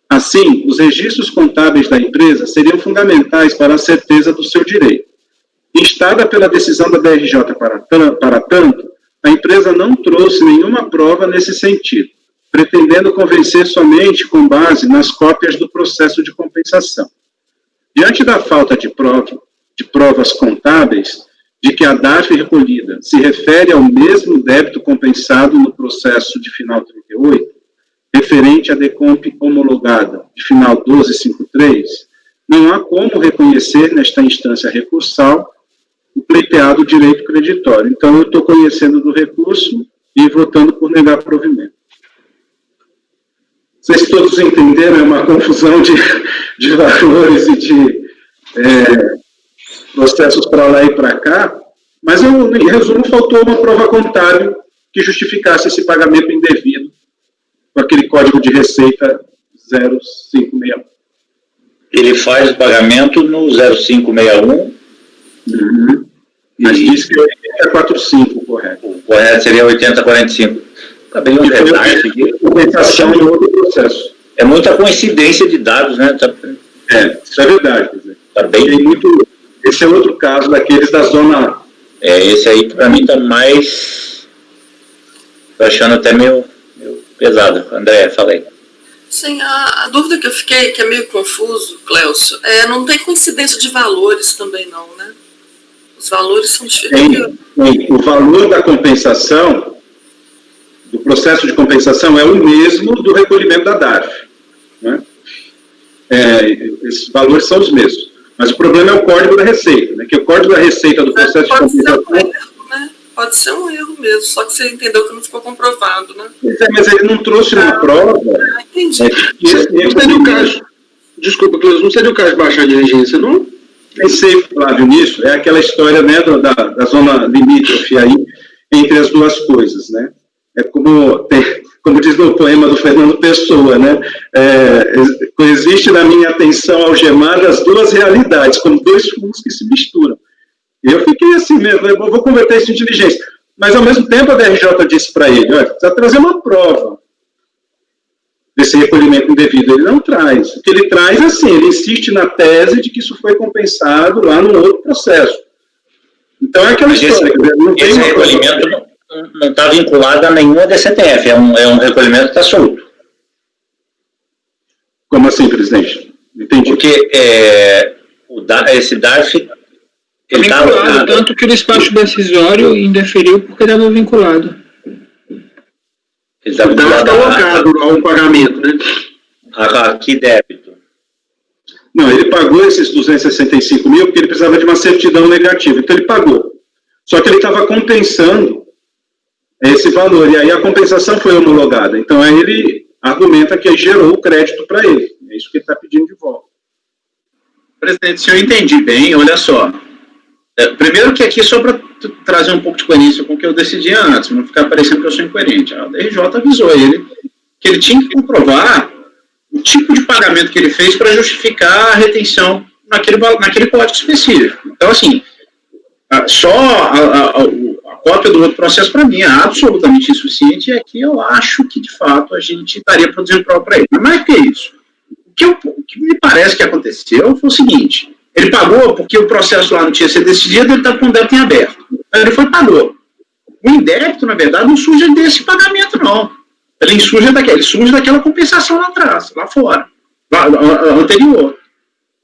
Assim, os registros contábeis da empresa seriam fundamentais para a certeza do seu direito. Instada pela decisão da DRJ para tanto, a empresa não trouxe nenhuma prova nesse sentido, pretendendo convencer somente com base nas cópias do processo de compensação. Diante da falta de provas contábeis de que a DARF recolhida se refere ao mesmo débito compensado no processo de final 38, referente à DECOMP homologada de final 1253, não há como reconhecer nesta instância recursal o pleiteado direito creditório. Então, eu estou conhecendo do recurso e votando por negar provimento. Vocês todos entenderam, é uma confusão de valores e de processos para lá e para cá, mas, em resumo, faltou uma prova contábil que justificasse esse pagamento indevido com aquele Código de Receita 0561. Ele faz o pagamento no 0561 Mas diz que é 80-45, correto. O correto seria 80-45. Tá bem um redar aqui. Compensação de outro processo. É muita coincidência de dados, né? Isso é verdade. Quer dizer, Tá bem. esse é outro caso daqueles da zona. Esse aí para mim tá mais. Tô achando até meio pesado. André, fala aí. Sim, a dúvida que eu fiquei, que é meio confuso, Cléucio, não tem coincidência de valores também não, né? Os valores são diferentes. O valor da compensação, do processo de compensação, é o mesmo do recolhimento da DARF. Né? Esses valores são os mesmos. Mas o problema é o código da receita, né? Que o código da receita do processo de compensação... Pode ser um erro mesmo, só que você entendeu que não ficou comprovado, né? Mas ele não trouxe uma prova. Entendi. Não seria o caso. Desculpa, Cláudio, não seria o caso de baixar a diligência, não? Pensei, Flávio, nisso. É aquela história, né, da zona limítrofe aí, entre as duas coisas, né? É como diz no poema do Fernando Pessoa, né? Existe na minha atenção algemada as duas realidades, como dois fungos que se misturam. E eu fiquei assim mesmo, eu vou converter isso em diligência. Mas, ao mesmo tempo, a DRJ disse para ele, olha, precisa trazer uma prova desse recolhimento indevido. Ele não traz. O que ele traz é assim, ele insiste na tese de que isso foi compensado lá no outro processo. Então, é aquela história. Esse recolhimento não está vinculado a nenhuma DCTF, é um recolhimento que está solto. Como assim, presidente? Entendi. Porque esse DARF... Ele está vinculado, tanto que o despacho decisório indeferiu porque estava vinculado. Ele está alocado a um pagamento, né? Que débito? Não, ele pagou esses 265 mil porque ele precisava de uma certidão negativa. Então, ele pagou. Só que ele estava compensando esse valor. E aí a compensação foi homologada. Então, aí ele argumenta que gerou o crédito para ele. É isso que ele está pedindo de volta. Presidente, se eu entendi bem, olha só. Primeiro que aqui, só para trazer um pouco de coerência com o que eu decidi antes, para não ficar parecendo que eu sou incoerente, a DRJ avisou ele que ele tinha que comprovar o tipo de pagamento que ele fez para justificar a retenção naquele código específico. Então, assim, só a cópia do outro processo, para mim, é absolutamente insuficiente, e aqui eu acho que, de fato, a gente estaria produzindo prova para ele. Mas mais que isso, o que me parece que aconteceu foi o seguinte: ele pagou porque o processo lá não tinha sido decidido, ele estava com o débito em aberto. Ele foi e pagou. O indébito, na verdade, não surge desse pagamento, não. Ele surge daquela compensação lá atrás, lá fora, lá anterior.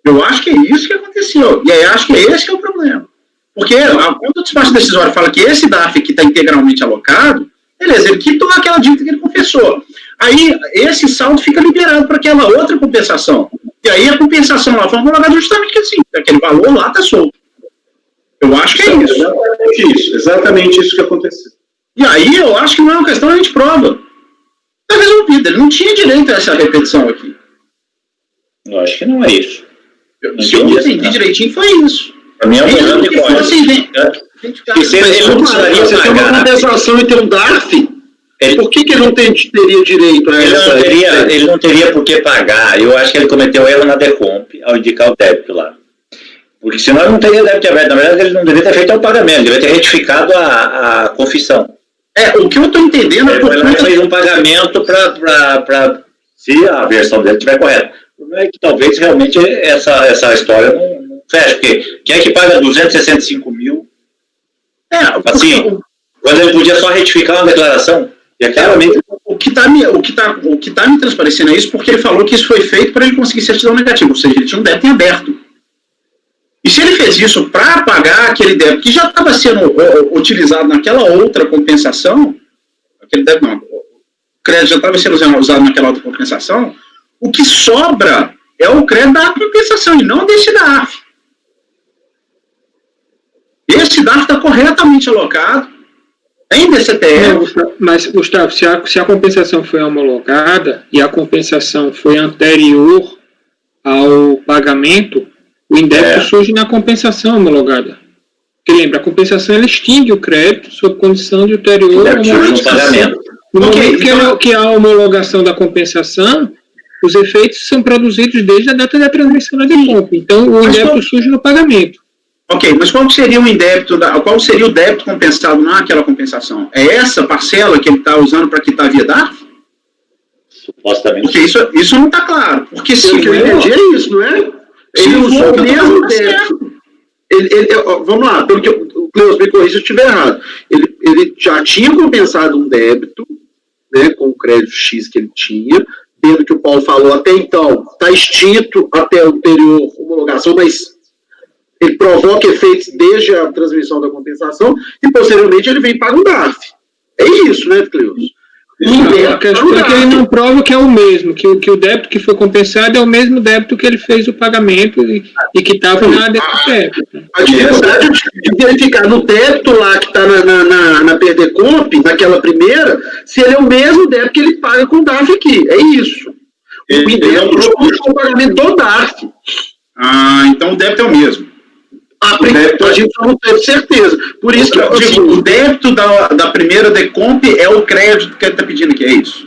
Eu acho que é isso que aconteceu. E aí acho que esse que é o problema. Porque quando o despacho decisório fala que esse DARF que está integralmente alocado, beleza, ele quitou aquela dívida que ele confessou. Aí esse saldo fica liberado para aquela outra compensação. E aí a compensação lá foi homologada justamente assim, aquele valor lá está solto. Eu acho que é isso. Exatamente isso que aconteceu. E aí eu acho que não é uma questão, a gente prova. Está resolvido, ele não tinha direito a essa repetição aqui. Eu acho que não é isso. Se eu entendi direitinho, foi isso. Para mim é um problema de código. Ele não precisaria ter uma compensação e ter um DARF. Por que ele não teria direito a essa? Ele não teria por que pagar. Eu acho que ele cometeu erro na decomp ao indicar o débito lá. Porque senão ele não teria débito aberto. Na verdade, ele não deveria ter feito o pagamento, deveria ter retificado a confissão. O que eu estou entendendo é porque ele fez um pagamento para se a versão dele estiver correta. O problema é que talvez realmente essa história não feche, porque quem é que paga 265 mil? Assim, quando ele podia só retificar uma declaração. E claramente, o que tá me transparecendo é isso, porque ele falou que isso foi feito para ele conseguir certidão negativa, ou seja, ele tinha um débito em aberto. E se ele fez isso para pagar aquele débito que já estava sendo utilizado naquela outra compensação, o crédito já estava sendo usado naquela outra compensação, o que sobra é o crédito da compensação e não desse DARF. Esse DARF está corretamente alocado em DCTF. Mas, Gustavo, se a compensação foi homologada e a compensação foi anterior ao pagamento, o indébito surge na compensação homologada. Porque lembra, a compensação ela extingue o crédito sob condição de ulterior homologação. No momento que há a homologação da compensação, os efeitos são produzidos desde a data da transmissão da decomp. Então, o indébito surge no pagamento. Ok, mas qual seria qual seria o débito compensado naquela compensação? É essa parcela que ele está usando para quitar via DARF? Supostamente. Porque isso não está claro. Porque se O que eu entendi é isso, não é? Ele usou o mesmo débito. Vamos lá, pelo que o Cleus me corrija se eu estiver errado. Ele já tinha compensado um débito, né, com o crédito X que ele tinha, pelo que o Paulo falou até então, está extinto até a anterior homologação, mas ele provoca efeitos desde a transmissão da compensação e, posteriormente, ele vem para o DARF. É isso, né, Cleus? A questão é que ele não prova que é o mesmo, que o débito que foi compensado é o mesmo débito que ele fez o pagamento e que estava na débito. A dificuldade de verificar no débito lá que está na Perdecomp, naquela primeira, se ele é o mesmo débito que ele paga com o DARF aqui. É isso. O débito é o pagamento do DARF. Então o débito é o mesmo. A gente não teve certeza. Por isso que eu digo, o débito da primeira Decomp é o crédito que ele está pedindo aqui, é isso?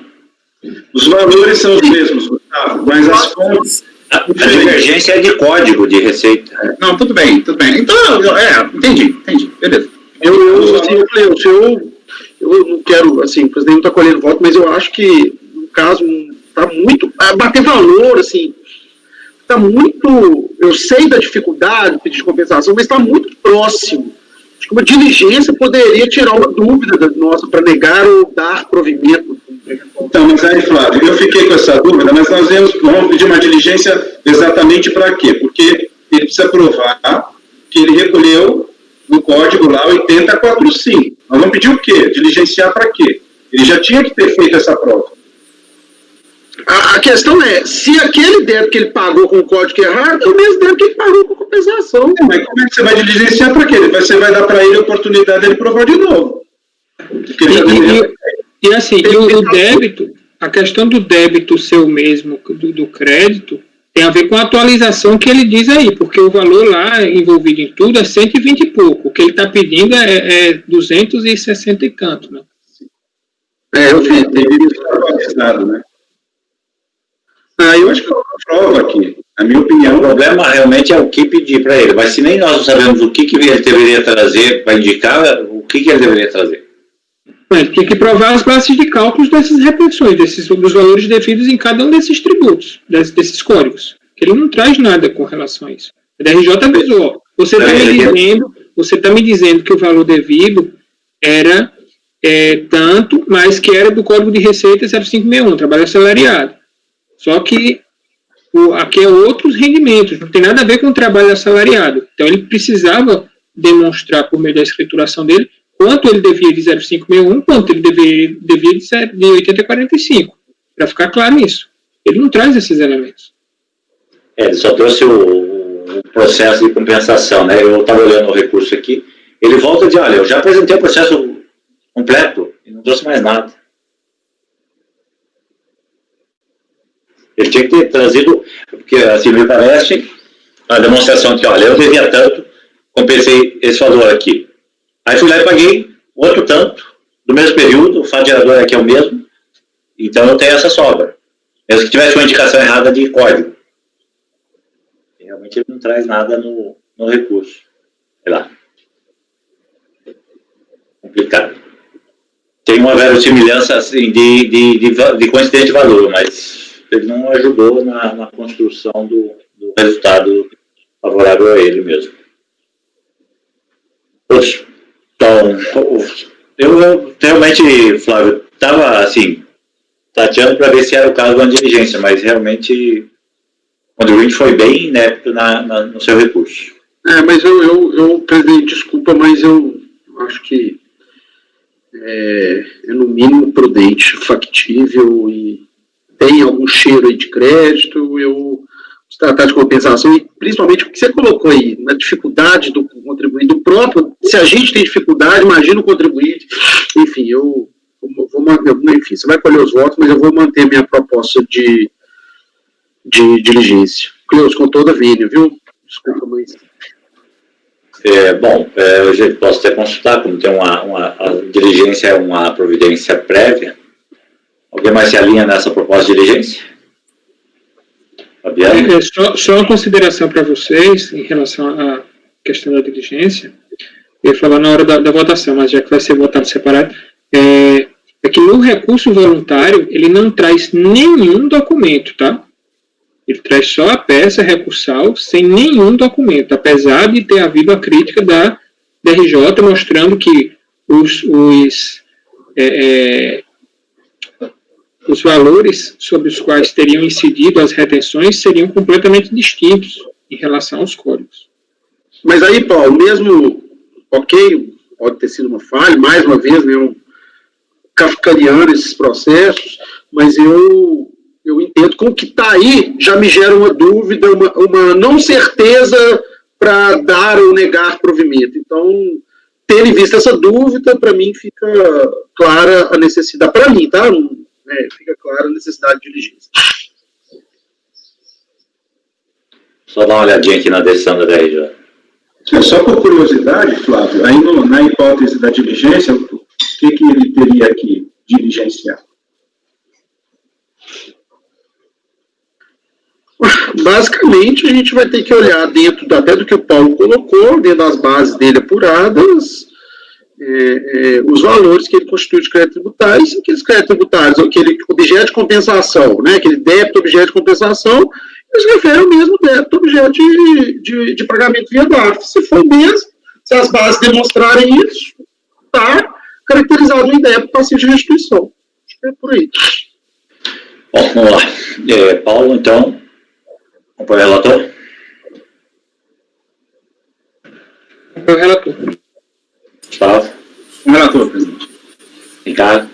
Os valores são os mesmos, Gustavo, mas as fontes... A divergência é de código de receita. Não, tudo bem. Então, entendi, beleza. Eu não quero, assim, o presidente não está colhendo voto, mas eu acho que, no caso, está muito... Bater valor, assim... Está muito, eu sei da dificuldade de pedir compensação, mas está muito próximo. Acho que uma diligência poderia tirar uma dúvida nossa para negar ou dar provimento. Então, mas aí, Flávio, eu fiquei com essa dúvida, mas nós vamos pedir uma diligência exatamente para quê? Porque ele precisa provar que ele recolheu no código lá 8045. Nós vamos pedir o quê? Diligenciar para quê? Ele já tinha que ter feito essa prova. A questão é, se aquele débito que ele pagou com o código errado, é o mesmo débito que ele pagou com compensação. Mas como é que você vai diligenciar para quê? Você vai dar para ele a oportunidade de ele provar de novo. E assim, o débito, a questão do débito ser o mesmo do crédito, tem a ver com a atualização que ele diz aí, porque o valor lá envolvido em tudo é 120 e pouco. O que ele está pedindo é 260 e tanto, né? Eu fiz. Atualizado, né? Eu acho que é uma prova aqui. A minha opinião. O problema realmente é o que pedir para ele. Mas se nem nós não sabemos o que ele deveria trazer para indicar, o que ele deveria trazer? Ele tem que provar as bases de cálculos dessas retenções, dos valores devidos em cada um desses tributos, desses códigos. Ele não traz nada com relação a isso. A DRJ avisou. Você está me dizendo que o valor devido era tanto, mas que era do Código de Receita 0561, trabalho assalariado. Só que aqui é outros rendimentos, não tem nada a ver com o trabalho assalariado. Então, ele precisava demonstrar, por meio da escrituração dele, quanto ele devia de 0561, quanto ele devia de 8045, para ficar claro nisso. Ele não traz esses elementos. Ele só trouxe o processo de compensação, né? Eu estava olhando o recurso aqui, ele volta e diz, olha, eu já apresentei o processo completo e não trouxe mais nada. Ele tinha que ter trazido, porque assim me parece, a demonstração que, olha, eu devia tanto, compensei esse valor aqui. Aí fui lá e paguei outro tanto, do mesmo período, o fato gerador aqui é o mesmo, então eu tenho essa sobra. Mesmo que tivesse uma indicação errada de código. E realmente ele não traz nada no recurso. Sei lá. Complicado. Tem uma verossimilhança assim, de coincidência de valor, mas ele não ajudou na construção do resultado favorável a ele mesmo. Então, eu realmente, Flávio, estava assim, tateando para ver se era o caso de uma diligência, mas realmente o contribuinte foi bem inepto no seu recurso. Mas presidente, desculpa, mas eu acho que é no mínimo prudente, factível e tem algum cheiro aí de crédito, os tratados de compensação, e principalmente o que você colocou aí, na dificuldade do contribuinte, do próprio, se a gente tem dificuldade, imagina o contribuinte, enfim, eu vou manter, enfim, você vai colher os votos, mas eu vou manter minha proposta de diligência. Cleus, com toda a vênia, viu? Desculpa, mas... Eu posso até consultar, como tem a diligência é uma providência prévia. Alguém mais se alinha nessa proposta de diligência? Fabiano? Só uma consideração para vocês em relação questão da diligência, eu ia falar na hora da votação, mas já que vai ser votado separado, é que no recurso voluntário ele não traz nenhum documento, tá? Ele traz só a peça recursal sem nenhum documento, apesar de ter havido a crítica da DRJ mostrando que os valores sobre os quais teriam incidido as retenções seriam completamente distintos em relação aos códigos. Mas aí, Paulo, mesmo, ok, pode ter sido uma falha, mais uma vez, né, kafkaniano esses processos, mas eu entendo que o que está aí já me gera uma dúvida, uma não certeza para dar ou negar provimento. Então, tendo em vista essa dúvida, para mim fica clara a necessidade, para mim, tá? Fica clara a necessidade de diligência. Só dar uma olhadinha aqui na decisão da DRJ. Só por curiosidade, Flávio, aí na hipótese da diligência, o que ele teria que diligenciar? Basicamente, a gente vai ter que olhar dentro até do que o Paulo colocou, dentro das bases dele apuradas, os valores que ele constitui de crédito tributário, e aqueles créditos tributários, aquele objeto de compensação, né, aquele débito objeto de compensação, eles referem ao mesmo débito objeto de pagamento via DARF. Se for o mesmo, se as bases demonstrarem isso, está caracterizado em débito passivo de restituição. Acho que é por aí. Bom, vamos lá. Paulo, então, acompanha o relator? O relator. Flávio? O relator, presidente. Ricardo?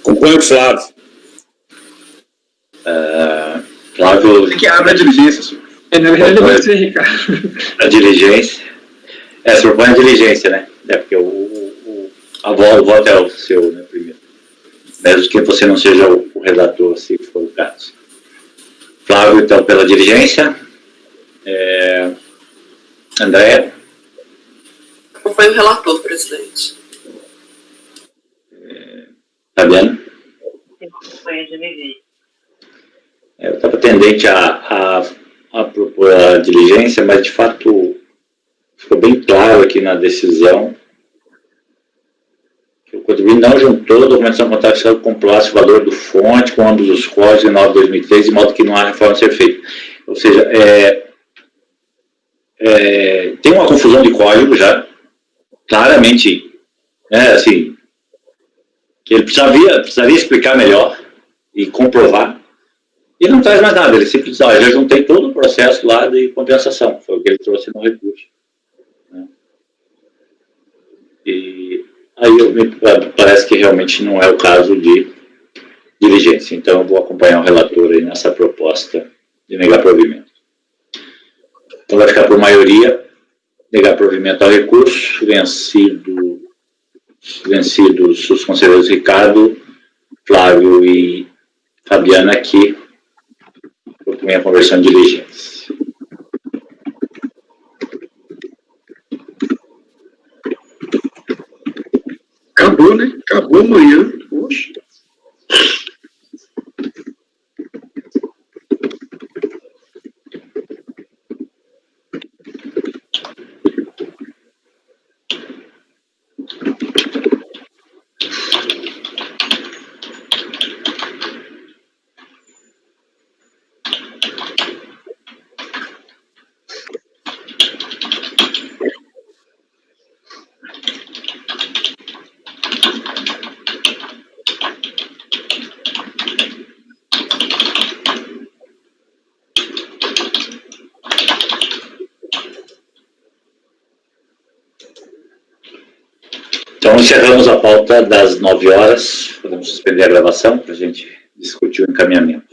Acompanho o Flávio. Flávio... Tem que abrir a diligência, senhor. Na verdade, vai ser, Ricardo. A diligência. Você propõe a diligência, né? Porque o voto é o seu, né, primeiro. Mesmo que você não seja o relator, se for o caso. Flávio, então, pela diligência. André? Acompanho o relator, presidente. Fabiano? Eu acompanho a diligência. Eu estava tendente a propor a diligência, mas de fato ficou bem claro aqui na decisão que o contribuinte não juntou a documentação contábil que comprovasse o valor do fonte com ambos os códigos de 9 de 2003, de modo que não há reforma a ser feita. Ou seja, tem uma confusão de código já, claramente, assim, que ele precisaria explicar melhor e comprovar. E não traz mais nada, ele simplesmente já juntei todo o processo lá de compensação, foi o que ele trouxe no recurso. Né? E aí parece que realmente não é o caso de diligência, então eu vou acompanhar o relator aí nessa proposta de negar provimento. Então vai ficar por maioria, negar provimento ao recurso, vencidos os conselheiros Ricardo, Flávio e Fabiana aqui, por minha conversão de diligência. Acabou, né? Acabou amanhã. Poxa. Então, encerramos a pauta das 9 horas. Podemos suspender a gravação para a gente discutir o encaminhamento.